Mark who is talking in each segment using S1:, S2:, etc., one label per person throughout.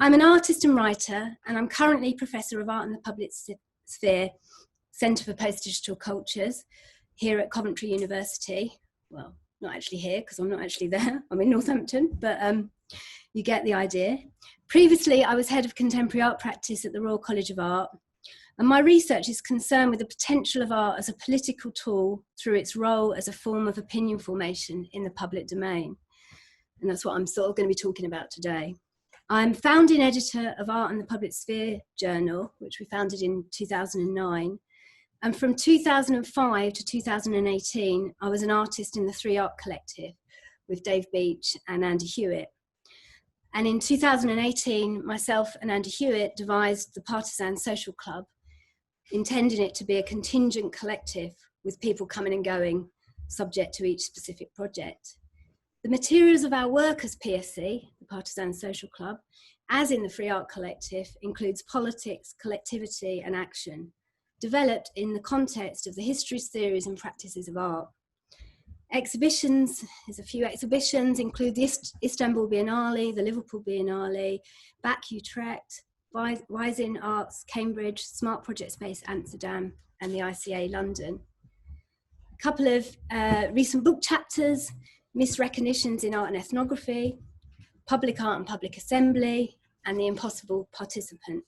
S1: I'm an artist and writer, and I'm currently Professor of Art in the Public Sphere, Centre for Post-Digital Cultures, here at Coventry University. Well, not actually here, because I'm not actually there. I'm in Northampton, but you get the idea. Previously, I was Head of Contemporary Art Practice at the Royal College of Art, and my research is concerned with the potential of art as a political tool through its role as a form of opinion formation in the public domain. And that's what I'm sort of going to be talking about today. I'm founding editor of Art in the Public Sphere journal, which we founded in 2009. And from 2005 to 2018, I was an artist in the Three Art Collective with Dave Beach and Andy Hewitt. And in 2018, myself and Andy Hewitt devised the Partisan Social Club, intending it to be a contingent collective with people coming and going, subject to each specific project. The materials of our work as PSC, the Partisan Social Club, as in the Free Art Collective, includes politics, collectivity and action, developed in the context of the histories, theories and practices of art. Exhibitions, there's a few exhibitions, include the Istanbul Biennale, the Liverpool Biennale, BAC Utrecht, Wise Arts Cambridge, Smart Project Space Amsterdam and the ICA London. A couple of recent book chapters, Misrecognitions in Art and Ethnography, Public Art and Public Assembly, and The Impossible Participant.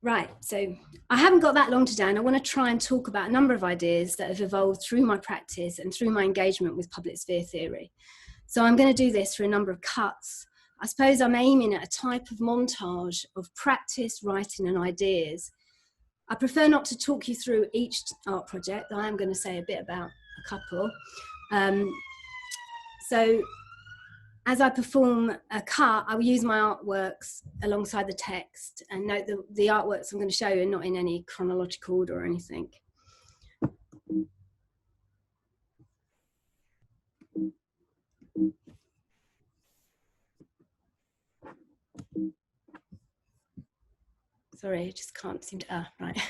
S1: Right, so I haven't got that long today, and I want to try and talk about a number of ideas that have evolved through my practice and through my engagement with public sphere theory. So I'm going to do this through a number of cuts. I suppose I'm aiming at a type of montage of practice, writing and ideas. I prefer not to talk you through each art project. I am going to say a bit about a couple. So as I perform a cut, I will use my artworks alongside the text, and note that the artworks I'm going to show you are not in any chronological order or anything. Sorry, I just can't seem to, right.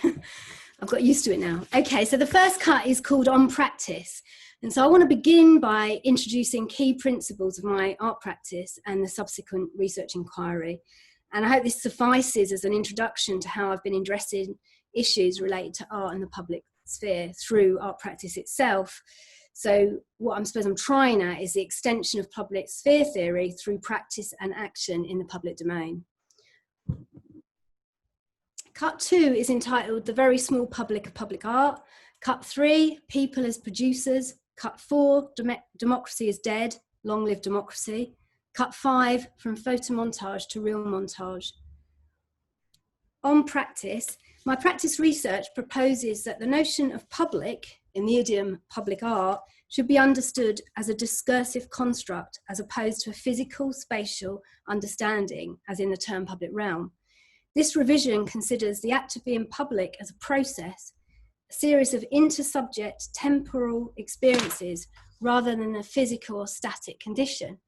S1: I've got used to it now. Okay, so the first cut is called On Practice. And so I want to begin by introducing key principles of my art practice and the subsequent research inquiry. And I hope this suffices as an introduction to how I've been addressing issues related to art and the public sphere through art practice itself. So what I'm trying at is the extension of public sphere theory through practice and action in the public domain. Cut 2 is entitled The Very Small Public of Public Art. Cut 3, People as Producers. Cut 4, Democracy is Dead, Long Live Democracy. Cut 5, From Photomontage to Real Montage. On practice, my practice research proposes that the notion of public, in the idiom public art, should be understood as a discursive construct as opposed to a physical, spatial understanding, as in the term public realm. This revision considers the act of being public as a process, a series of inter-subject temporal experiences rather than a physical or static condition.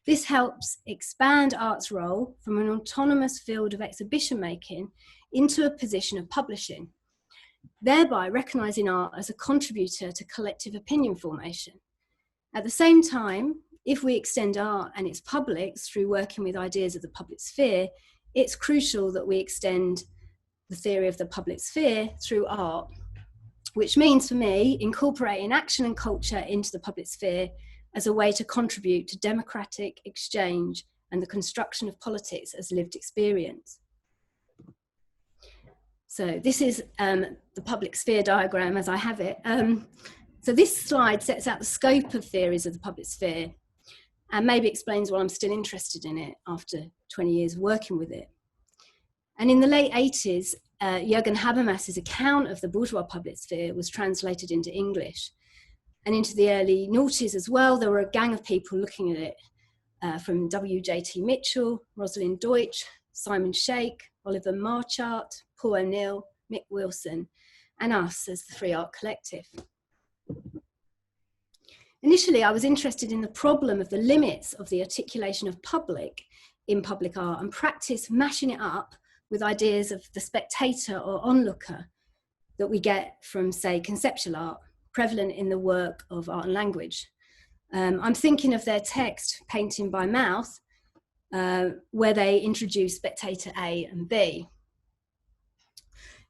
S1: This helps expand art's role from an autonomous field of exhibition making into a position of publishing, thereby recognising art as a contributor to collective opinion formation. At the same time, if we extend art and its publics through working with ideas of the public sphere, it's crucial that we extend the theory of the public sphere through art, which means for me incorporating action and culture into the public sphere as a way to contribute to democratic exchange and the construction of politics as lived experience. So this is the public sphere diagram as I have it. So this slide sets out the scope of theories of the public sphere and maybe explains why I'm still interested in it after 20 years working with it. And in the late 80s, Jürgen Habermas's account of the bourgeois public sphere was translated into English. And into the early noughties as well, there were a gang of people looking at it, from W.J.T. Mitchell, Rosalind Deutsch, Simon Sheikh, Oliver Marchart, Paul O'Neill, Mick Wilson, and us as the Free Art Collective. Initially, I was interested in the problem of the limits of the articulation of public in public art and practice mashing it up with ideas of the spectator or onlooker that we get from, say, conceptual art, prevalent in the work of art and language. I'm thinking of their text, Painting by Mouth, where they introduce spectator A and B.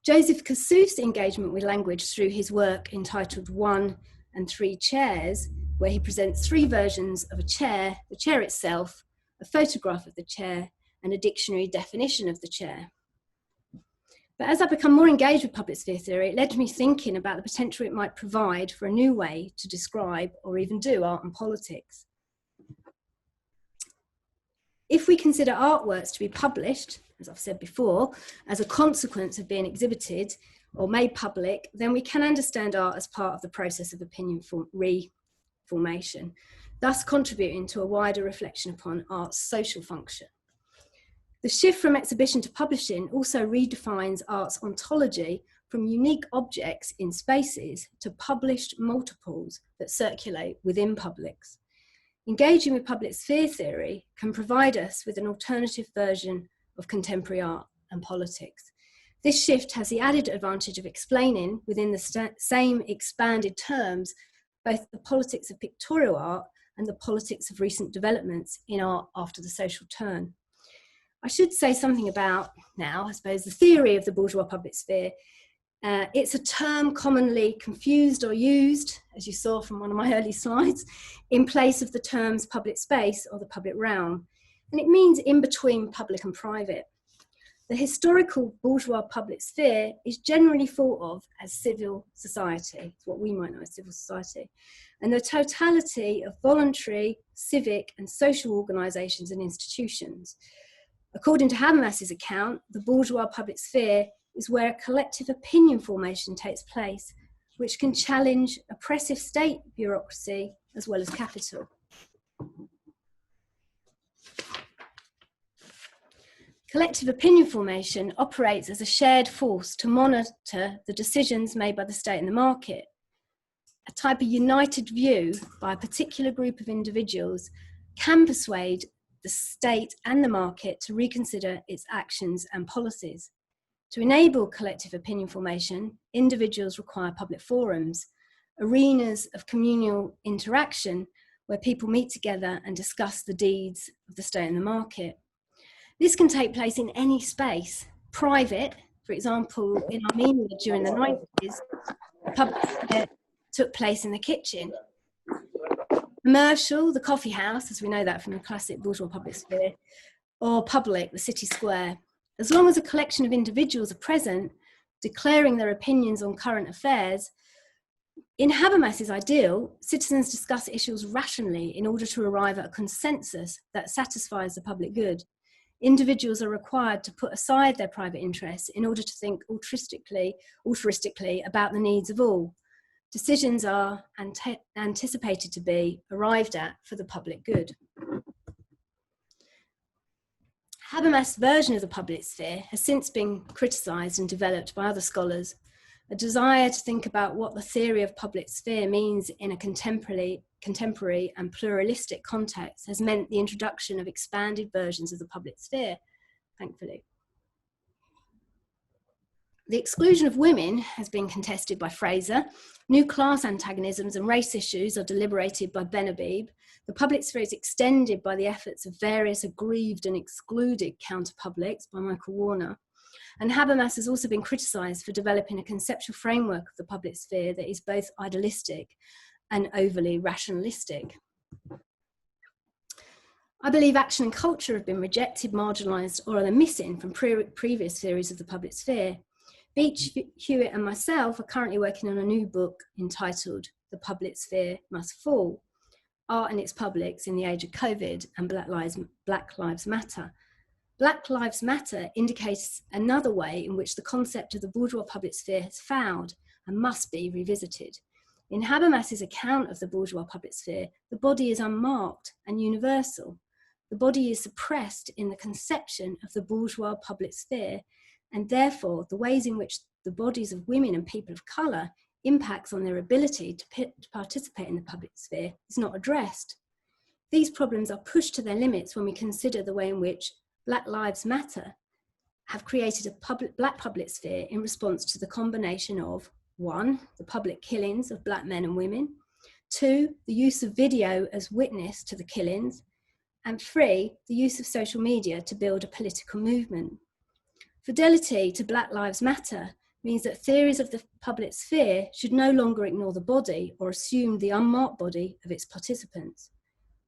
S1: Joseph Kassouf's engagement with language through his work entitled 1 and 3 Chairs, where he presents 3 versions of a chair, the chair itself, a photograph of the chair, and a dictionary definition of the chair. But as I become more engaged with public sphere theory, it led to me thinking about the potential it might provide for a new way to describe or even do art and politics. If we consider artworks to be published, as I've said before, as a consequence of being exhibited or made public, then we can understand art as part of the process of opinion reformation, thus contributing to a wider reflection upon art's social function. The shift from exhibition to publishing also redefines art's ontology from unique objects in spaces to published multiples that circulate within publics. Engaging with public sphere theory can provide us with an alternative version of contemporary art and politics. This shift has the added advantage of explaining within the same expanded terms both the politics of pictorial art and the politics of recent developments in art after the social turn. I should say something about now, I suppose, the theory of the bourgeois public sphere. It's a term commonly confused or used, as you saw from one of my early slides, in place of the terms public space or the public realm. And it means in between public and private. The historical bourgeois public sphere is generally thought of as civil society. It's what we might know as civil society. And the totality of voluntary, civic and social organisations and institutions. According to Habermas's account, the bourgeois public sphere is where a collective opinion formation takes place, which can challenge oppressive state bureaucracy as well as capital. Collective opinion formation operates as a shared force to monitor the decisions made by the state and the market. A type of united view by a particular group of individuals can persuade the state and the market to reconsider its actions and policies. To enable collective opinion formation, individuals require public forums, arenas of communal interaction where people meet together and discuss the deeds of the state and the market. This can take place in any space, private, for example, in Armenia during the 90s, public sphere took place in the kitchen. Commercial, the coffee house, as we know that from the classic bourgeois public sphere, or public, the city square. As long as a collection of individuals are present, declaring their opinions on current affairs, in Habermas's ideal, citizens discuss issues rationally in order to arrive at a consensus that satisfies the public good. Individuals are required to put aside their private interests in order to think altruistically about the needs of all. Decisions are anticipated to be arrived at for the public good. Habermas' version of the public sphere has since been criticised and developed by other scholars. A desire to think about what the theory of public sphere means in a contemporary and pluralistic context has meant the introduction of expanded versions of the public sphere, thankfully. The exclusion of women has been contested by Fraser. New class antagonisms and race issues are deliberated by Benabib. The public sphere is extended by the efforts of various aggrieved and excluded counter-publics by Michael Warner. And Habermas has also been criticised for developing a conceptual framework of the public sphere that is both idealistic and overly rationalistic. I believe action and culture have been rejected, marginalised, or are missing from previous theories of the public sphere. Beach, Hewitt and myself are currently working on a new book entitled The Public Sphere Must Fall, Art and its Publics in the Age of COVID and Black Lives Matter. Black Lives Matter indicates another way in which the concept of the bourgeois public sphere has fouled and must be revisited. In Habermas's account of the bourgeois public sphere, the body is unmarked and universal. The body is suppressed in the conception of the bourgeois public sphere, and therefore the ways in which the bodies of women and people of colour impacts on their ability to participate in the public sphere is not addressed. These problems are pushed to their limits when we consider the way in which Black Lives Matter have created a black public sphere in response to the combination of 1, the public killings of black men and women, 2, the use of video as witness to the killings, And 3, the use of social media to build a political movement. Fidelity to Black Lives Matter means that theories of the public sphere should no longer ignore the body or assume the unmarked body of its participants.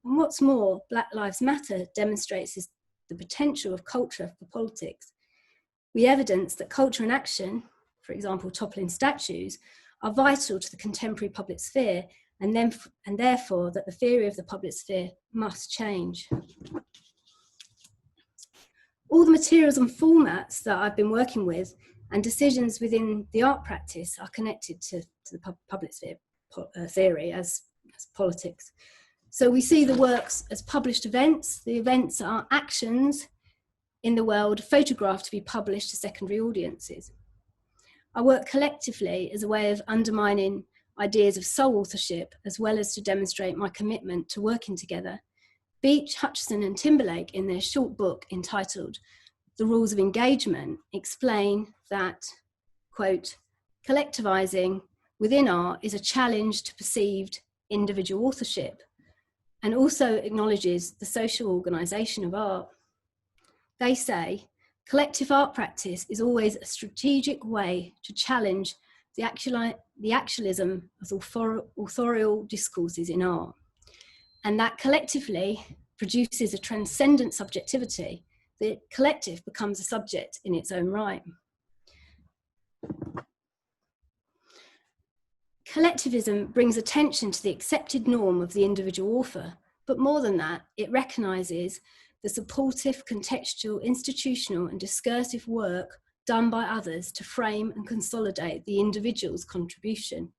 S1: And what's more, Black Lives Matter demonstrates the potential of culture for politics. We evidence that culture and action, for example, toppling statues, are vital to the contemporary public sphere, and therefore that the theory of the public sphere must change. All the materials and formats that I've been working with and decisions within the art practice are connected to the public sphere theory as politics. So we see the works as published events. The events are actions in the world photographed to be published to secondary audiences. I work collectively as a way of undermining ideas of sole authorship, as well as to demonstrate my commitment to working together. Beach, Hutchison and Timberlake, in their short book entitled The Rules of Engagement, explain that, quote, collectivizing within art is a challenge to perceived individual authorship, and also acknowledges the social organization of art. They say, collective art practice is always a strategic way to challenge the actualism of authorial discourses in art, and that collectively produces a transcendent subjectivity. The collective becomes a subject in its own right. Collectivism brings attention to the accepted norm of the individual author, but more than that, it recognises the supportive, contextual, institutional and discursive work done by others to frame and consolidate the individual's contribution.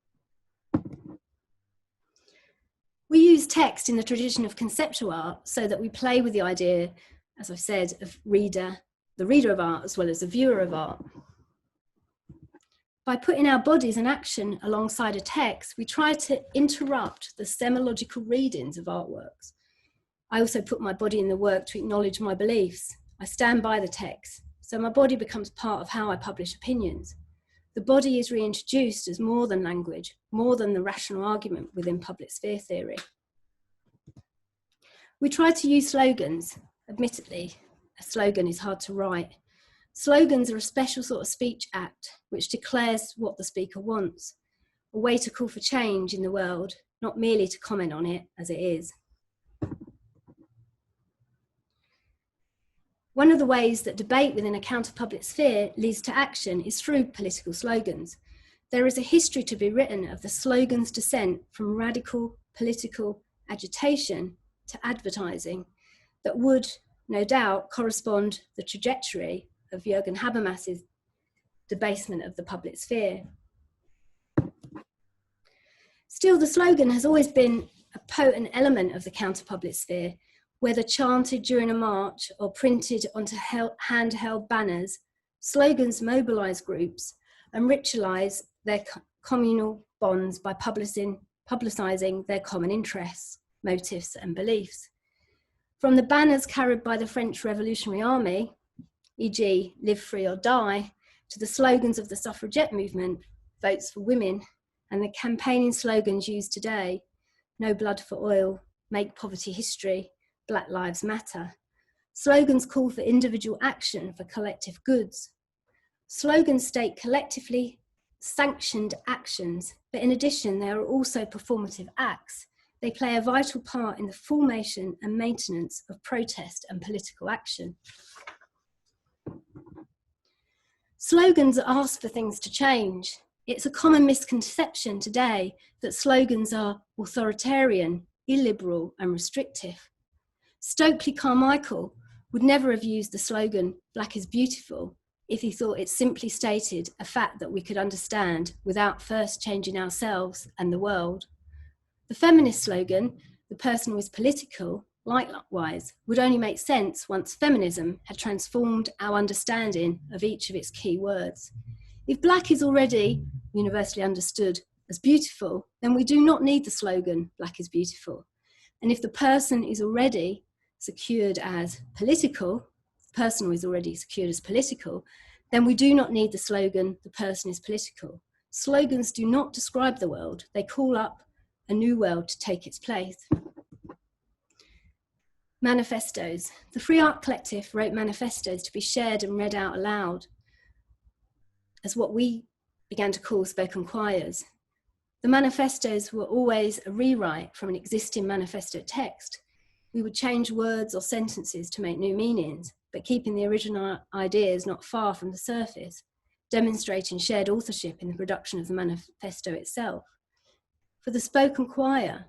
S1: We use text in the tradition of conceptual art so that we play with the idea, as I've said, of the reader of art as well as the viewer of art. By putting our bodies in action alongside a text, we try to interrupt the semological readings of artworks. I also put my body in the work to acknowledge my beliefs. I stand by the text, so my body becomes part of how I publish opinions. The body is reintroduced as more than language, more than the rational argument within public sphere theory. We try to use slogans. Admittedly, a slogan is hard to write. Slogans are a special sort of speech act which declares what the speaker wants, a way to call for change in the world, not merely to comment on it as it is. One of the ways that debate within a counter-public sphere leads to action is through political slogans. There is a history to be written of the slogan's descent from radical political agitation to advertising that would, no doubt, correspond the trajectory of Jürgen Habermas's debasement of the public sphere. Still, the slogan has always been a potent element of the counter-public sphere, whether chanted during a march or printed onto handheld banners. Slogans mobilise groups and ritualise their communal bonds by publicising their common interests, motives and beliefs. From the banners carried by the French Revolutionary Army, e.g. live free or die, to the slogans of the suffragette movement, votes for women, and the campaigning slogans used today, no blood for oil, make poverty history, Black Lives Matter. Slogans call for individual action for collective goods. Slogans state collectively sanctioned actions, but in addition, they are also performative acts. They play a vital part in the formation and maintenance of protest and political action. Slogans ask for things to change. It's a common misconception today that slogans are authoritarian, illiberal, and restrictive. Stokely Carmichael would never have used the slogan, "Black is beautiful," if he thought it simply stated a fact that we could understand without first changing ourselves and the world. The feminist slogan, "The person was political," likewise, would only make sense once feminism had transformed our understanding of each of its key words. If black is already universally understood as beautiful, then we do not need the slogan, "Black is beautiful." And if the person is already secured as political, then we do not need the slogan, "The person is political." Slogans do not describe the world, they call up a new world to take its place. Manifestos. The Free Art Collective wrote manifestos to be shared and read out aloud as what we began to call spoken choirs. The manifestos were always a rewrite from an existing manifesto text. We would change words or sentences to make new meanings, but keeping the original ideas not far from the surface, demonstrating shared authorship in the production of the manifesto itself. For the spoken choir,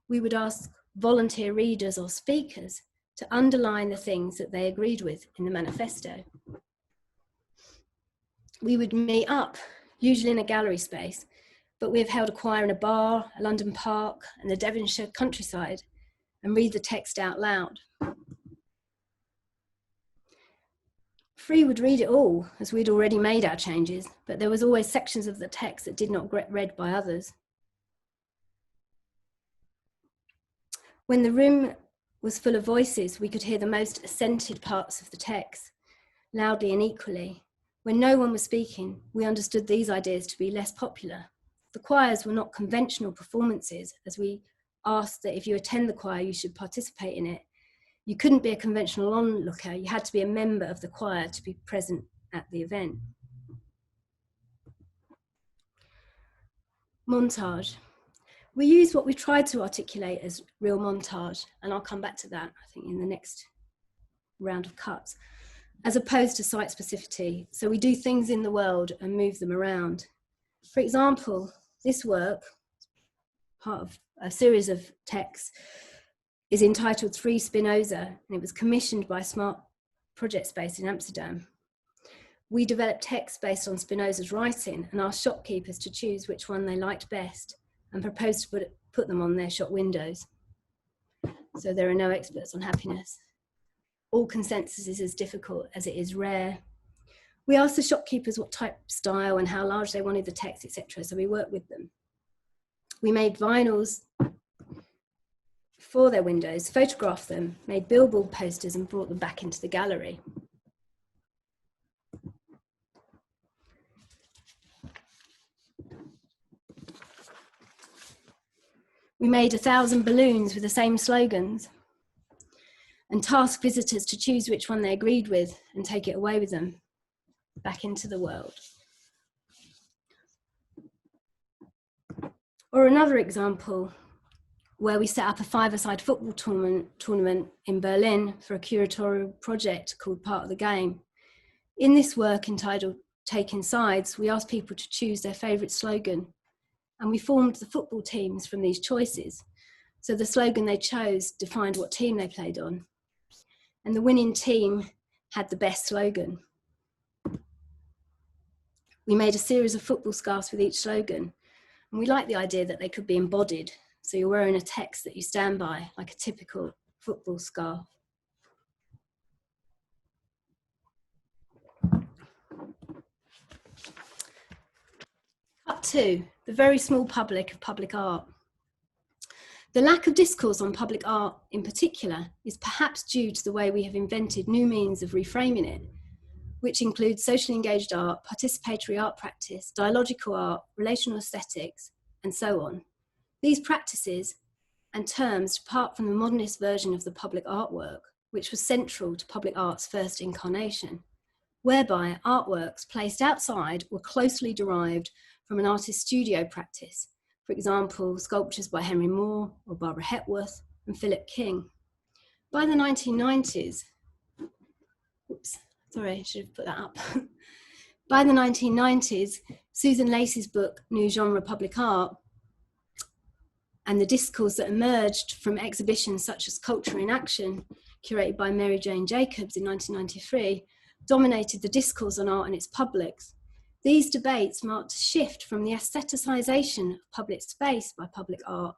S1: we would ask volunteer readers or speakers to underline the things that they agreed with in the manifesto. We would meet up, usually in a gallery space, but we have held a choir in a bar, a London park, and the Devonshire countryside, and read the text out loud. Free would read it all, as we'd already made our changes, but there was always sections of the text that did not get read by others. When the room was full of voices, we could hear the most assented parts of the text, loudly and equally. When no one was speaking, we understood these ideas to be less popular. The choirs were not conventional performances, as we asked that if you attend the choir, you should participate in it. You couldn't be a conventional onlooker, you had to be a member of the choir to be present at the event. Montage. We use what we tried to articulate as real montage, and I'll come back to that, I think, in the next round of cuts, as opposed to site specificity. So we do things in the world and move them around. For example, this work, part of a series of texts, is entitled Three Spinoza, and it was commissioned by Smart Project Space in Amsterdam. We developed texts based on Spinoza's writing and asked shopkeepers to choose which one they liked best and proposed to put them on their shop windows. So there are no experts on happiness. All consensus is as difficult as it is rare. We asked the shopkeepers what type, style, and how large they wanted the text, etc. So we worked with them. We made vinyls for their windows, photographed them, made billboard posters, and brought them back into the gallery. We made 1,000 balloons with the same slogans and tasked visitors to choose which one they agreed with and take it away with them back into the world. Or another example, where we set up a five-a-side football tournament in Berlin for a curatorial project called Part of the Game. In this work entitled Taking Sides, we asked people to choose their favourite slogan, and we formed the football teams from these choices. So the slogan they chose defined what team they played on, and the winning team had the best slogan. We made a series of football scarves with each slogan, and we liked the idea that they could be embodied, so you're wearing a text that you stand by, like a typical football scarf. Cut 2, the very small public of public art. The lack of discourse on public art in particular is perhaps due to the way we have invented new means of reframing it, which includes socially engaged art, participatory art practice, dialogical art, relational aesthetics, and so on. These practices and terms depart from the modernist version of the public artwork, which was central to public art's first incarnation, whereby artworks placed outside were closely derived from an artist's studio practice, for example, sculptures by Henry Moore or Barbara Hepworth and Philip King. By the 1990s, sorry, I should have put that up. By the 1990s, Susan Lacey's book, New Genre Public Art, and the discourse that emerged from exhibitions such as Culture in Action, curated by Mary Jane Jacobs in 1993, dominated the discourse on art and its publics. These debates marked a shift from the aestheticization of public space by public art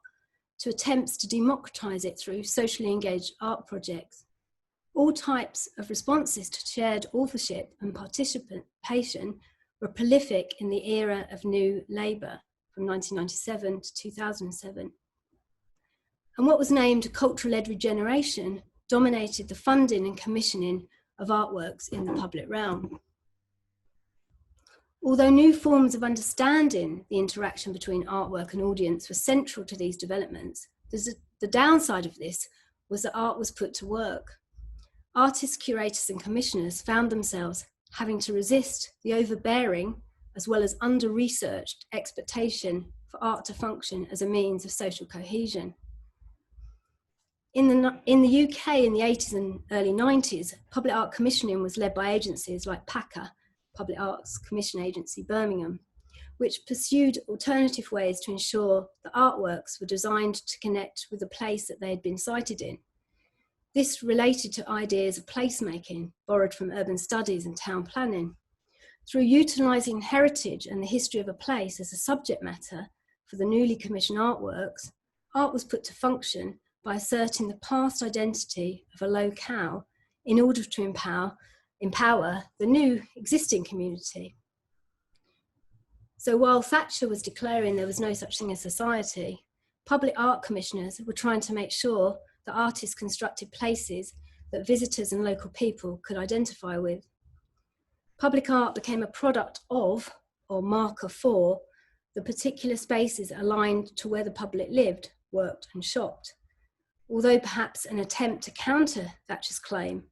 S1: to attempts to democratize it through socially engaged art projects. All types of responses to shared authorship and participation were prolific in the era of New Labour from 1997 to 2007. And what was named cultural-led regeneration dominated the funding and commissioning of artworks in the public realm. Although new forms of understanding the interaction between artwork and audience were central to these developments, the downside of this was that art was put to work. Artists, curators and commissioners found themselves having to resist the overbearing as well as under-researched expectation for art to function as a means of social cohesion. In the UK in the 80s and early 90s, public art commissioning was led by agencies like PACA, Public Arts Commission Agency Birmingham, which pursued alternative ways to ensure that artworks were designed to connect with the place that they had been sited in. This related to ideas of placemaking, borrowed from urban studies and town planning. Through utilising heritage and the history of a place as a subject matter for the newly commissioned artworks, art was put to function by asserting the past identity of a locale in order to empower the new existing community. So while Thatcher was declaring there was no such thing as society, public art commissioners were trying to make sure that artists constructed places that visitors and local people could identify with. Public art became a product of, or marker for, the particular spaces aligned to where the public lived, worked and shopped. Although perhaps an attempt to counter Thatcher's claim,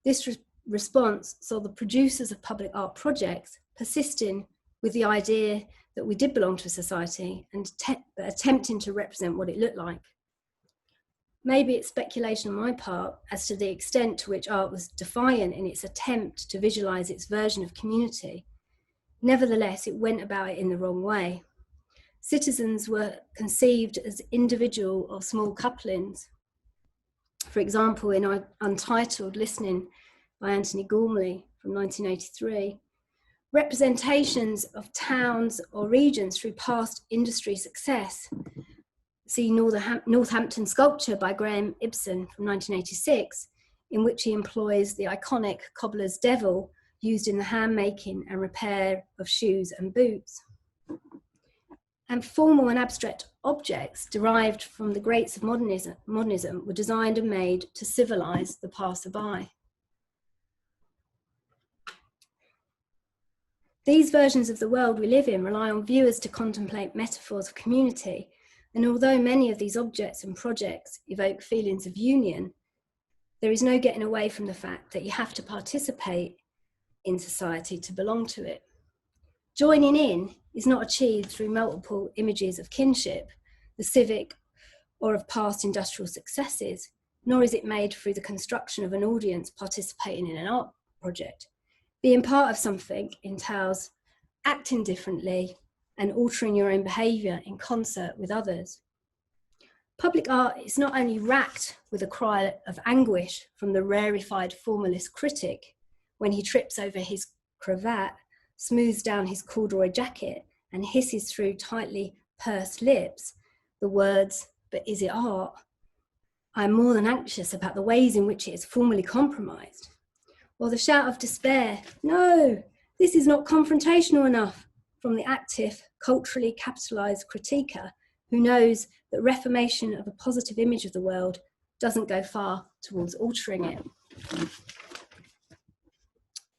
S1: this response saw the producers of public art projects persisting with the idea that we did belong to a society and attempting to represent what it looked like. Maybe it's speculation on my part as to the extent to which art was defiant in its attempt to visualise its version of community. Nevertheless, it went about it in the wrong way. Citizens were conceived as individual or small couplings. For example, in Untitled Listening by Anthony Gormley from 1983, representations of towns or regions through past industry success. See Northampton Sculpture by Graham Ibsen from 1986, in which he employs the iconic cobbler's devil used in the handmaking and repair of shoes and boots. And formal and abstract objects derived from the greats of modernism were designed and made to civilise the passerby. These versions of the world we live in rely on viewers to contemplate metaphors of community, and although many of these objects and projects evoke feelings of union, there is no getting away from the fact that you have to participate in society to belong to it. Joining in is not achieved through multiple images of kinship, the civic, or of past industrial successes, nor is it made through the construction of an audience participating in an art project. Being part of something entails acting differently and altering your own behaviour in concert with others. Public art is not only racked with a cry of anguish from the rarefied formalist critic when he trips over his cravat, smooths down his corduroy jacket and hisses through tightly pursed lips the words, "But is it art?" I am more than anxious about the ways in which it is formally compromised. Or the shout of despair, "No, this is not confrontational enough," from the active, culturally capitalised critiquer who knows that reformation of a positive image of the world doesn't go far towards altering it.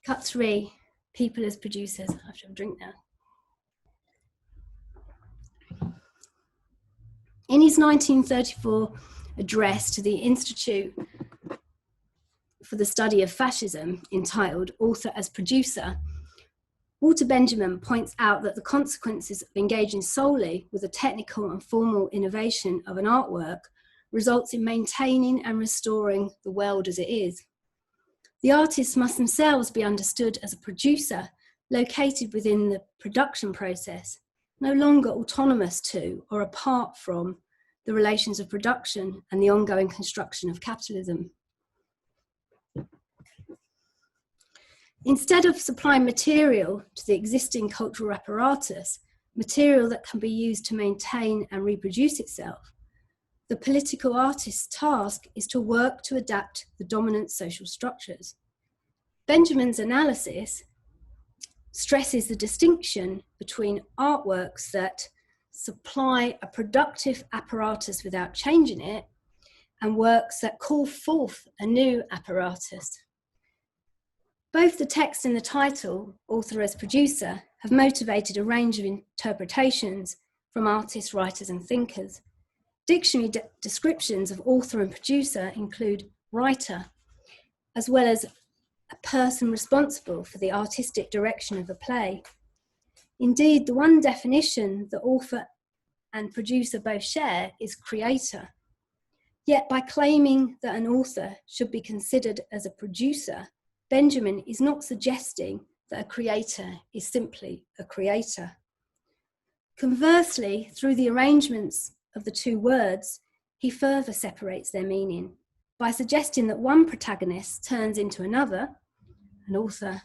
S1: Cut 3, people as producers. I have to have a drink now. In his 1934 address to the Institute for the Study of Fascism, entitled Author as Producer, Walter Benjamin points out that the consequences of engaging solely with the technical and formal innovation of an artwork results in maintaining and restoring the world as it is. The artists must themselves be understood as a producer located within the production process, no longer autonomous to or apart from the relations of production and the ongoing construction of capitalism. Instead of supplying material to the existing cultural apparatus, material that can be used to maintain and reproduce itself, the political artist's task is to work to adapt the dominant social structures. Benjamin's analysis stresses the distinction between artworks that supply a productive apparatus without changing it and works that call forth a new apparatus. Both the text and the title, Author as Producer, have motivated a range of interpretations from artists, writers and thinkers. Dictionary descriptions of author and producer include writer, as well as a person responsible for the artistic direction of a play. Indeed, the one definition that author and producer both share is creator. Yet by claiming that an author should be considered as a producer, Benjamin is not suggesting that a creator is simply a creator. Conversely, through the arrangements of the two words, he further separates their meaning by suggesting that one protagonist turns into another, an author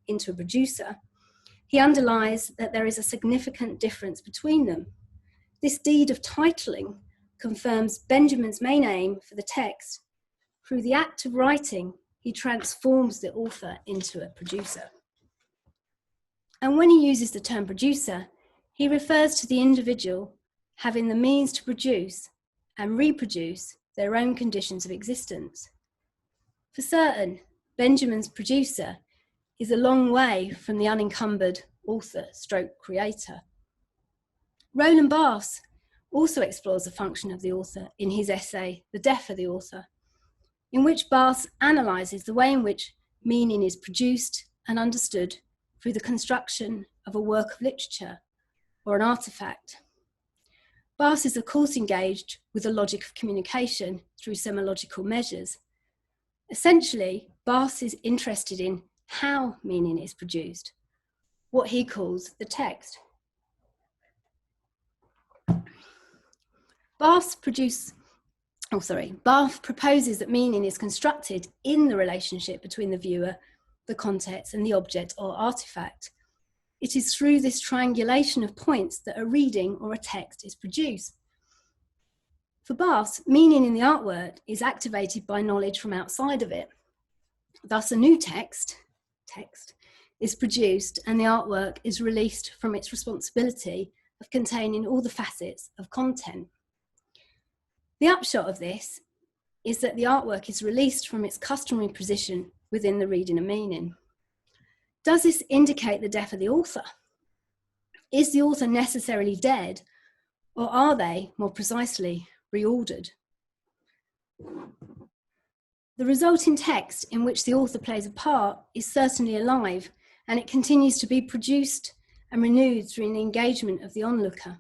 S1: into a producer. He underlies that there is a significant difference between them. This deed of titling confirms Benjamin's main aim for the text. Through the act of writing, he transforms the author into a producer. And when he uses the term producer, he refers to the individual having the means to produce and reproduce their own conditions of existence. For certain, Benjamin's producer is a long way from the unencumbered author/creator. Roland Barthes also explores the function of the author in his essay, The Death of the Author, in which Barthes analyses the way in which meaning is produced and understood through the construction of a work of literature or an artifact. Barthes is of course engaged with the logic of communication through semological measures. Essentially, Barthes is interested in how meaning is produced, what he calls the text. Barthes proposes that meaning is constructed in the relationship between the viewer, the context, and the object or artifact. It is through this triangulation of points that a reading or a text is produced. For Barthes, meaning in the artwork is activated by knowledge from outside of it. Thus, a new text is produced and the artwork is released from its responsibility of containing all the facets of content. The upshot of this is that the artwork is released from its customary position within the reading of meaning. Does this indicate the death of the author? Is the author necessarily dead, or are they, more precisely, reordered? The resulting text in which the author plays a part is certainly alive, and it continues to be produced and renewed through the engagement of the onlooker.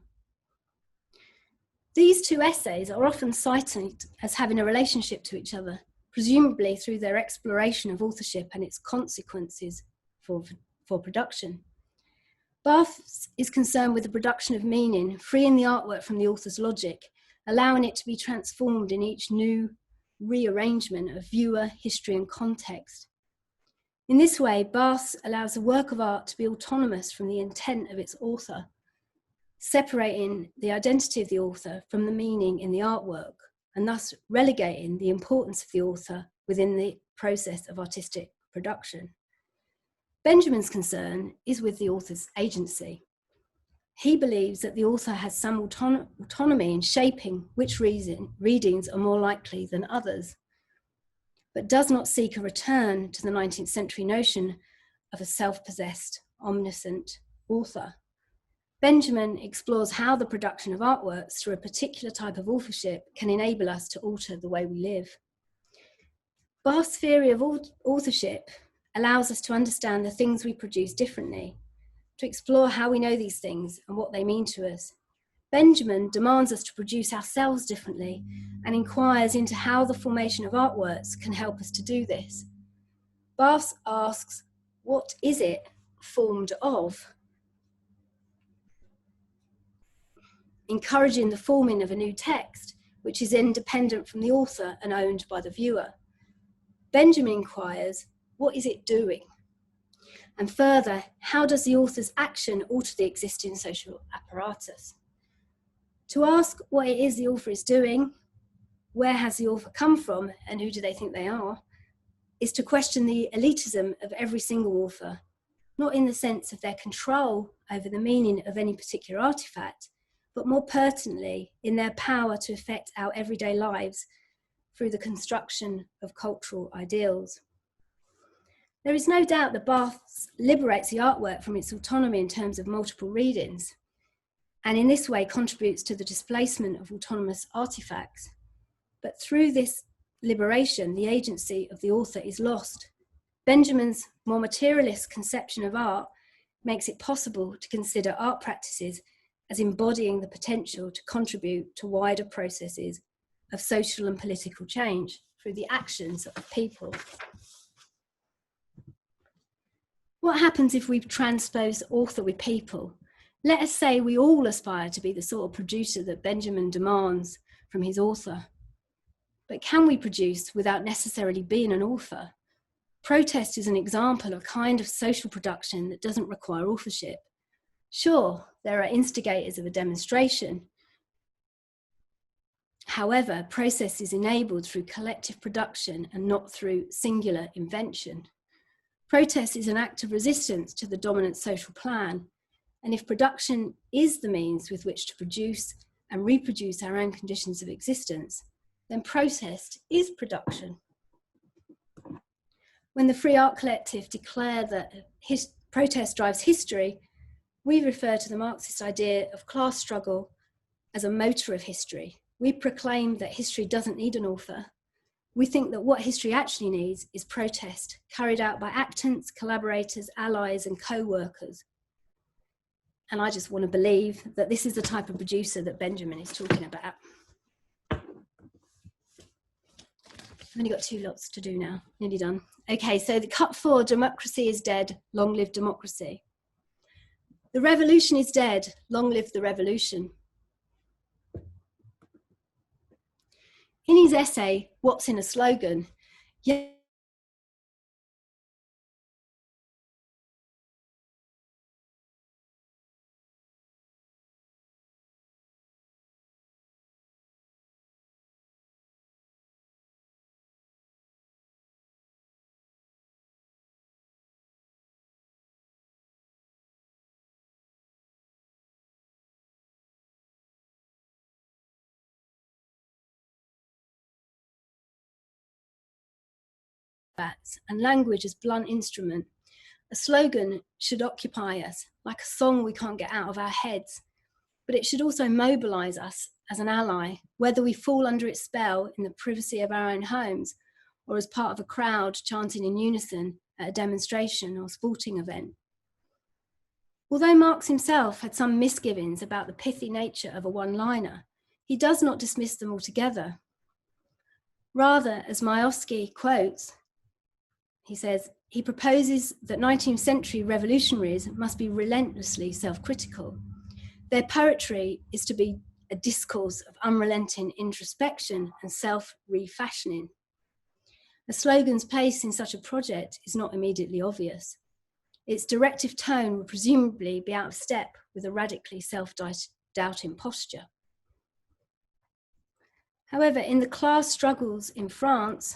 S1: These two essays are often cited as having a relationship to each other, presumably through their exploration of authorship and its consequences for production. Barthes is concerned with the production of meaning, freeing the artwork from the author's logic, allowing it to be transformed in each new rearrangement of viewer, history, and context. In this way, Barthes allows a work of art to be autonomous from the intent of its author, separating the identity of the author from the meaning in the artwork, and thus relegating the importance of the author within the process of artistic production. Benjamin's concern is with the author's agency. He believes that the author has some autonomy in shaping which readings are more likely than others, but does not seek a return to the 19th century notion of a self-possessed, omniscient author. Benjamin explores how the production of artworks through a particular type of authorship can enable us to alter the way we live. Barthes' theory of authorship allows us to understand the things we produce differently, to explore how we know these things and what they mean to us. Benjamin demands us to produce ourselves differently and inquires into how the formation of artworks can help us to do this. Barthes asks, what is it formed of? Encouraging the forming of a new text, which is independent from the author and owned by the viewer. Benjamin inquires, what is it doing? And further, how does the author's action alter the existing social apparatus? To ask what it is the author is doing, where has the author come from, and who do they think they are, is to question the elitism of every single author, not in the sense of their control over the meaning of any particular artifact, but more pertinently in their power to affect our everyday lives through the construction of cultural ideals. There is no doubt that Barthes liberates the artwork from its autonomy in terms of multiple readings, and in this way contributes to the displacement of autonomous artifacts. But through this liberation, the agency of the author is lost. Benjamin's more materialist conception of art makes it possible to consider art practices as embodying the potential to contribute to wider processes of social and political change through the actions of people. What happens if we transpose author with people? Let us say we all aspire to be the sort of producer that Benjamin demands from his author. But can we produce without necessarily being an author? Protest is an example of a kind of social production that doesn't require authorship. Sure, there are instigators of a demonstration. However, process is enabled through collective production and not through singular invention. Protest is an act of resistance to the dominant social plan, and if production is the means with which to produce and reproduce our own conditions of existence, then protest is production. When the Free Art Collective declare that protest drives history, we refer to the Marxist idea of class struggle as a motor of history. We proclaim that history doesn't need an author. We think that what history actually needs is protest, carried out by actants, collaborators, allies, and co-workers. And I just want to believe that this is the type of producer that Benjamin is talking about. I've only got 2 lots to do now, nearly done. Okay, so the cut 4, democracy is dead, long live democracy. The revolution is dead, long live the revolution. In his essay, What's in a Slogan? And language as blunt instrument. A slogan should occupy us, like a song we can't get out of our heads, but it should also mobilize us as an ally, whether we fall under its spell in the privacy of our own homes or as part of a crowd chanting in unison at a demonstration or sporting event. Although Marx himself had some misgivings about the pithy nature of a one-liner, he does not dismiss them altogether. Rather, as Majewski quotes, he says, he proposes that 19th century revolutionaries must be relentlessly self-critical. Their poetry is to be a discourse of unrelenting introspection and self-refashioning. A slogan's place in such a project is not immediately obvious. Its directive tone would presumably be out of step with a radically self-doubting posture. However, in the class struggles in France,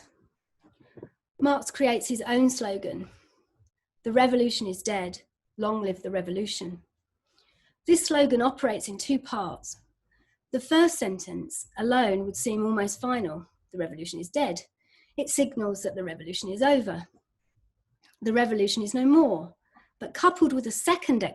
S1: Marx creates his own slogan, "The revolution is dead, long live the revolution." This slogan operates in 2 parts. The first sentence alone would seem almost final. The revolution is dead. It signals that the revolution is over. The revolution is no more. But coupled with a second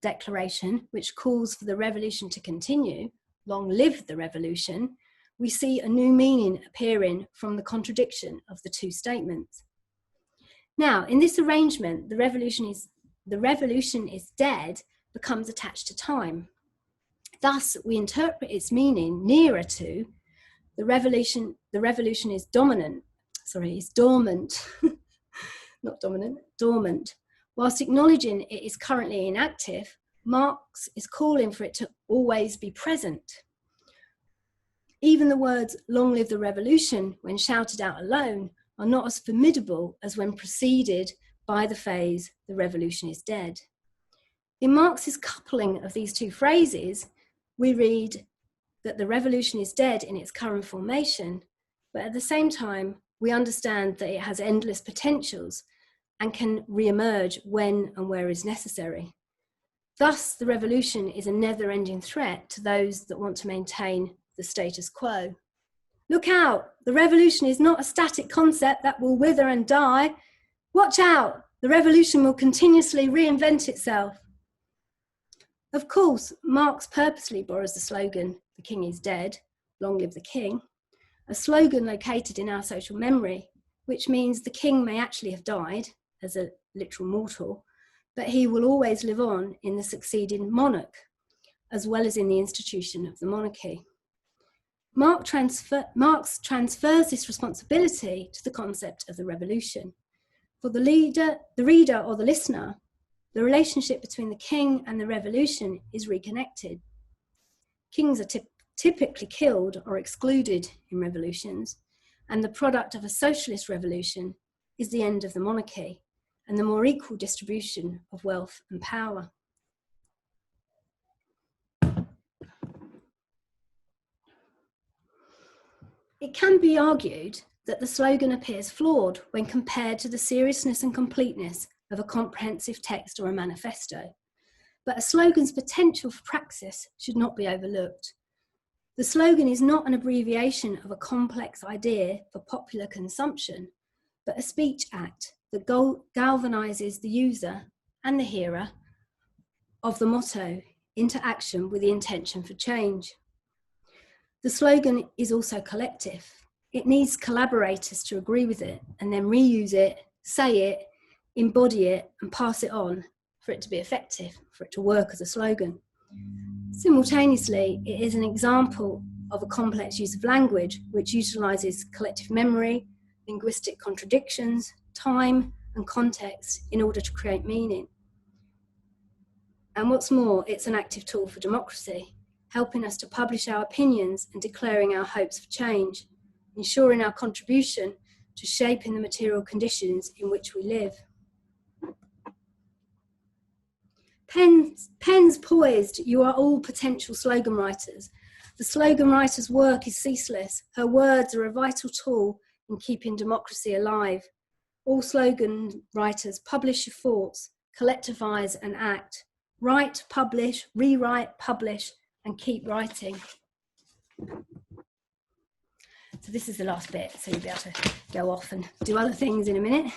S1: declaration, which calls for the revolution to continue, long live the revolution, we see a new meaning appearing from the contradiction of the 2 statements. Now, in this arrangement, the revolution is dead becomes attached to time. Thus, we interpret its meaning nearer to the revolution is dormant, not dominant, dormant. Whilst acknowledging it is currently inactive, Marx is calling for it to always be present. Even the words, long live the revolution, when shouted out alone, are not as formidable as when preceded by the phrase, the revolution is dead. In Marx's coupling of these 2 phrases, we read that the revolution is dead in its current formation, but at the same time, we understand that it has endless potentials and can re-emerge when and where is necessary. Thus, the revolution is a never-ending threat to those that want to maintain the status quo. Look out, the revolution is not a static concept that will wither and die. Watch out, the revolution will continuously reinvent itself. Of course, Marx purposely borrows the slogan, "The King is dead, long live the King," a slogan located in our social memory, which means the king may actually have died as a literal mortal, but he will always live on in the succeeding monarch, as well as in the institution of the monarchy. Marx transfers this responsibility to the concept of the revolution. For the reader or the listener, the relationship between the king and the revolution is reconnected. Kings are typically killed or excluded in revolutions, and the product of a socialist revolution is the end of the monarchy and the more equal distribution of wealth and power. It can be argued that the slogan appears flawed when compared to the seriousness and completeness of a comprehensive text or a manifesto, but a slogan's potential for praxis should not be overlooked. The slogan is not an abbreviation of a complex idea for popular consumption, but a speech act that galvanizes the user and the hearer of the motto into action with the intention for change. The slogan is also collective. It needs collaborators to agree with it and then reuse it, say it, embody it, and pass it on for it to be effective, for it to work as a slogan. Simultaneously, it is an example of a complex use of language which utilizes collective memory, linguistic contradictions, time, and context in order to create meaning. And what's more, it's an active tool for democracy, helping us to publish our opinions and declaring our hopes for change, ensuring our contribution to shaping the material conditions in which we live. Pens poised, you are all potential slogan writers. The slogan writer's work is ceaseless. Her words are a vital tool in keeping democracy alive. All slogan writers, publish your thoughts, collectivise and act. Write, publish, rewrite, publish, and keep writing. So this is the last bit, so you'll be able to go off and do other things in a minute.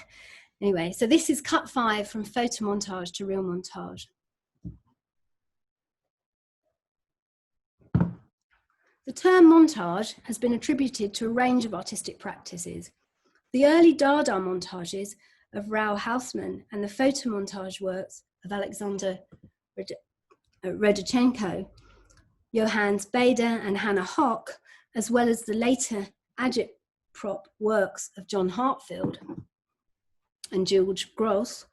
S1: Anyway, so this is cut 5 from photo montage to real montage. The term montage has been attributed to a range of artistic practices. The early Dada montages of Raoul Haussmann and the photo montage works of Alexander Rodchenkov, Johannes Baader and Hannah Hock, as well as the later agitprop works of John Hartfield and George Gross.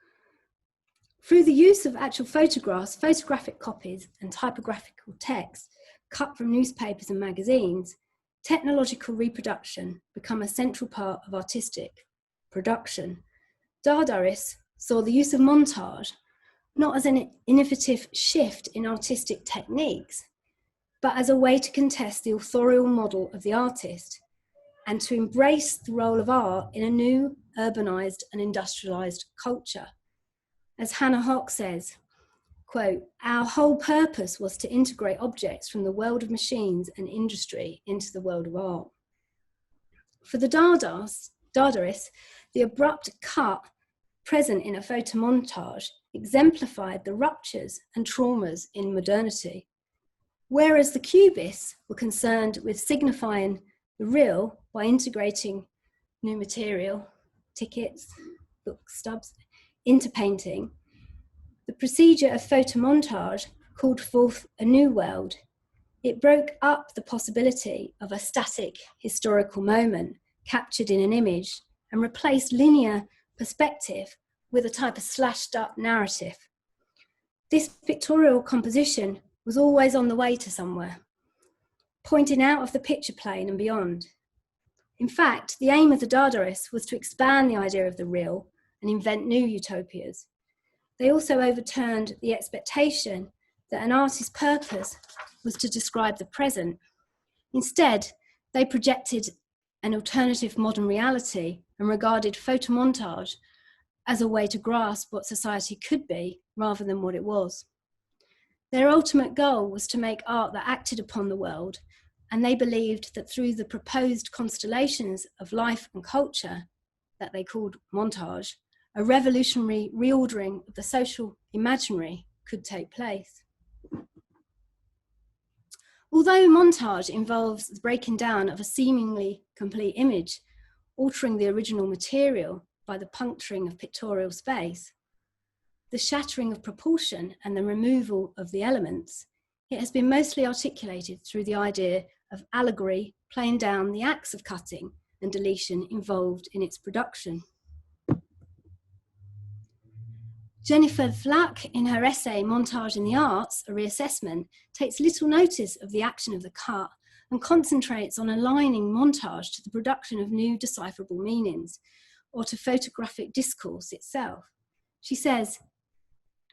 S1: Through the use of actual photographs, photographic copies, and typographical text cut from newspapers and magazines, technological reproduction become a central part of artistic production. Dadaists saw the use of montage not as an innovative shift in artistic techniques, but as a way to contest the authorial model of the artist and to embrace the role of art in a new, urbanized and industrialized culture. As Hannah Hock says, quote, "Our whole purpose was to integrate objects from the world of machines and industry into the world of art." For the Dadaists, the abrupt cut present in a photo montage exemplified the ruptures and traumas in modernity, whereas the Cubists were concerned with signifying the real by integrating new material, tickets, book stubs, into painting. The procedure of photomontage called forth a new world. It broke up the possibility of a static historical moment captured in an image and replaced linear perspective with a type of slashed up narrative. This pictorial composition was always on the way to somewhere, pointing out of the picture plane and beyond. In fact, the aim of the Dadaists was to expand the idea of the real and invent new utopias. They also overturned the expectation that an artist's purpose was to describe the present. Instead, they projected an alternative modern reality and regarded photomontage as a way to grasp what society could be rather than what it was. Their ultimate goal was to make art that acted upon the world, and they believed that through the proposed constellations of life and culture that they called montage, a revolutionary reordering of the social imaginary could take place. Although montage involves the breaking down of a seemingly complete image, altering the original material by the puncturing of pictorial space, the shattering of proportion and the removal of the elements, it has been mostly articulated through the idea of allegory playing down the acts of cutting and deletion involved in its production. Jennifer Flack, in her essay Montage in the Arts, a Reassessment, takes little notice of the action of the cut and concentrates on aligning montage to the production of new decipherable meanings or to photographic discourse itself. She says,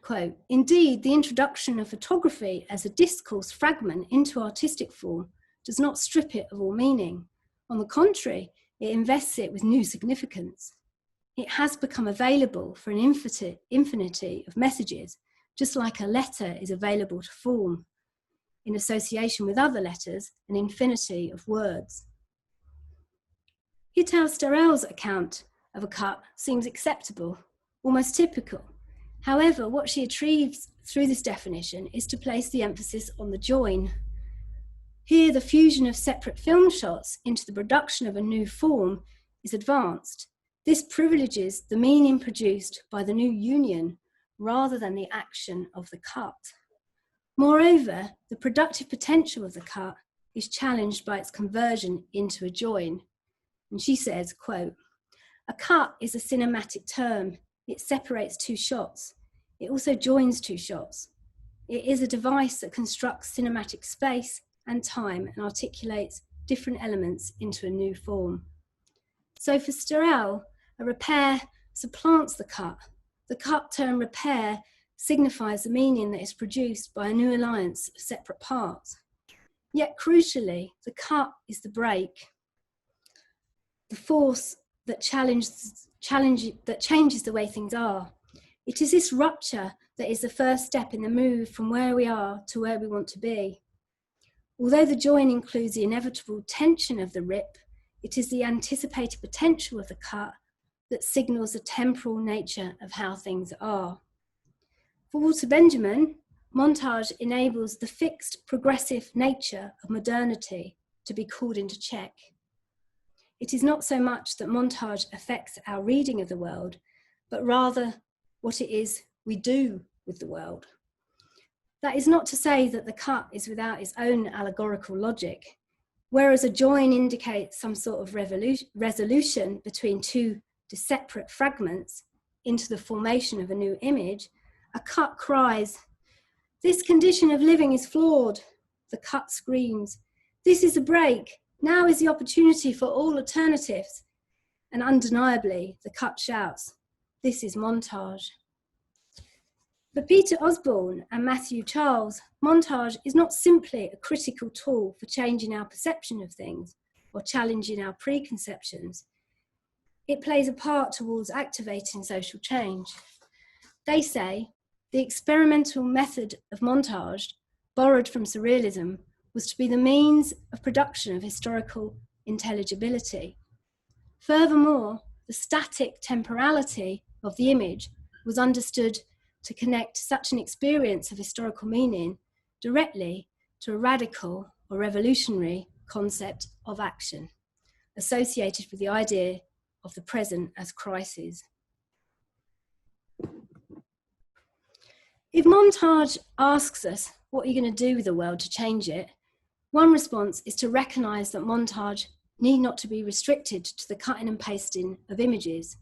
S1: quote, "Indeed, the introduction of photography as a discourse fragment into artistic form does not strip it of all meaning. On the contrary, it invests it with new significance. It has become available for an infinity of messages, just like a letter is available to form, in association with other letters, an infinity of words." Hital Starell's account of a cut seems acceptable, almost typical. However, what she achieves through this definition is to place the emphasis on the join. Here, the fusion of separate film shots into the production of a new form is advanced. This privileges the meaning produced by the new union rather than the action of the cut. Moreover, the productive potential of the cut is challenged by its conversion into a join. And she says, quote, "A cut is a cinematic term. It separates two shots. It also joins two shots. It is a device that constructs cinematic space and time and articulates different elements into a new form." So for Starell, a repair supplants the cut. The cut term repair signifies the meaning that is produced by a new alliance of separate parts. Yet crucially, the cut is the break, the force that changes the way things are. It is this rupture that is the first step in the move from where we are to where we want to be. Although the join includes the inevitable tension of the rip, it is the anticipated potential of the cut that signals the temporal nature of how things are. For Walter Benjamin, montage enables the fixed, progressive nature of modernity to be called into check. It is not so much that montage affects our reading of the world, but rather what it is we do with the world. That is not to say that the cut is without its own allegorical logic. Whereas a join indicates some sort of resolution between two separate fragments into the formation of a new image, a cut cries, "This condition of living is flawed." The cut screams, "This is a break. Now is the opportunity for all alternatives." And undeniably, the cut shouts, "This is montage." For Peter Osborne and Matthew Charles, montage is not simply a critical tool for changing our perception of things or challenging our preconceptions. It plays a part towards activating social change. They say the experimental method of montage, borrowed from surrealism, was to be the means of production of historical intelligibility. Furthermore, the static temporality of the image was understood to connect such an experience of historical meaning directly to a radical or revolutionary concept of action, associated with the idea of the present as crisis. If montage asks us, what are you going to do with the world to change it? One response is to recognise that montage need not to be restricted to the cutting and pasting of images.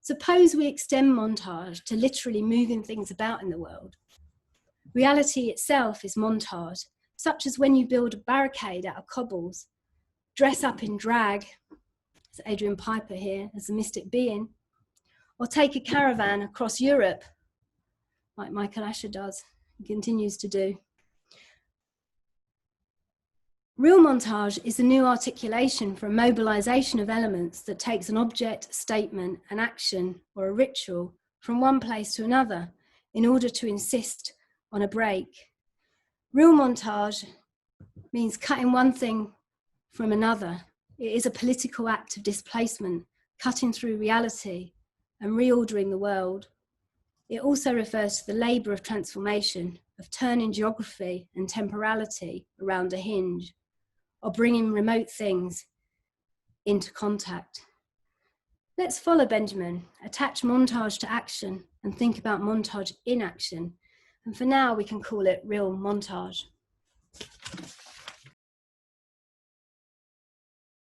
S1: Suppose we extend montage to literally moving things about in the world. Reality itself is montage, such as when you build a barricade out of cobbles, dress up in drag, as Adrian Piper here, as a mystic being, or take a caravan across Europe, like Michael Asher does and continues to do. Real montage is the new articulation for a mobilization of elements that takes an object, statement, an action, or a ritual from one place to another in order to insist on a break. Real montage means cutting one thing from another. It is a political act of displacement, cutting through reality and reordering the world. It also refers to the labour of transformation, of turning geography and temporality around a hinge, or bringing remote things into contact. Let's follow Benjamin, attach montage to action, and think about montage in action. And for now, we can call it real montage.